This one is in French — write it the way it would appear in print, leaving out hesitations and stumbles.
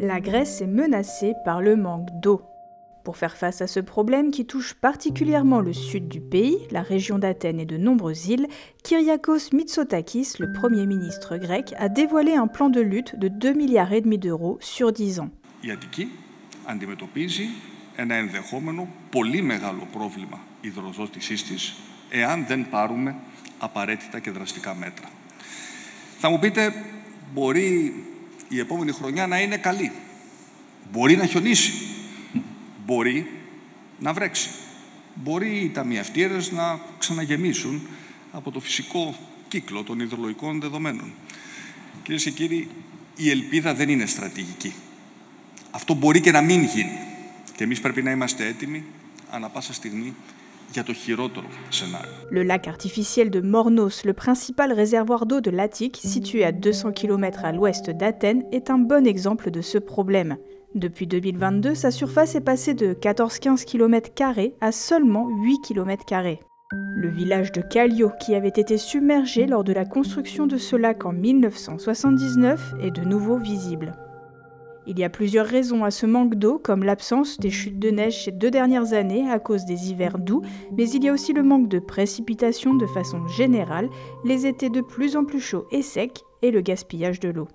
La Grèce est menacée par le manque d'eau. Pour faire face à ce problème qui touche particulièrement le sud du pays, la région d'Athènes et de nombreuses îles, Kyriakos Mitsotakis, le Premier ministre grec, a dévoilé un plan de lutte de 2,5 milliards d'euros sur 10 ans. Η Αττική αντιμετωπίζει ένα ενδεχόμενο πολύ μεγάλο πρόβλημα υδροδότησής της, εάν δεν πάρουμε απαραίτητα και δραστικά μέτρα. Θα μου πείτε, μπορεί η επόμενη χρονιά να είναι καλή. Μπορεί να χιονίσει. Μπορεί να βρέξει. Μπορεί οι ταμιευτήρες να ξαναγεμίσουν από το φυσικό κύκλο των υδρολογικών δεδομένων. Κυρίες και κύριοι, η ελπίδα δεν είναι στρατηγική. Αυτό μπορεί και να μην γίνει. Και εμείς πρέπει να είμαστε έτοιμοι ανά πάσα στιγμή για το χειρότερο σενάριο. Le lac artificiel de Mornos, le principal réservoir d'eau de l'Attique, situé à 200 km à l'ouest d'Athènes, est un bon exemple de ce problème. Depuis 2022, sa surface est passée de 14-15 km² à seulement 8 km². Le village de Kallio, qui avait été submergé lors de la construction de ce lac en 1979, est de nouveau visible. Il y a plusieurs raisons à ce manque d'eau, comme l'absence des chutes de neige ces 2 dernières années à cause des hivers doux, mais il y a aussi le manque de précipitations de façon générale, les étés de plus en plus chauds et secs et le gaspillage de l'eau.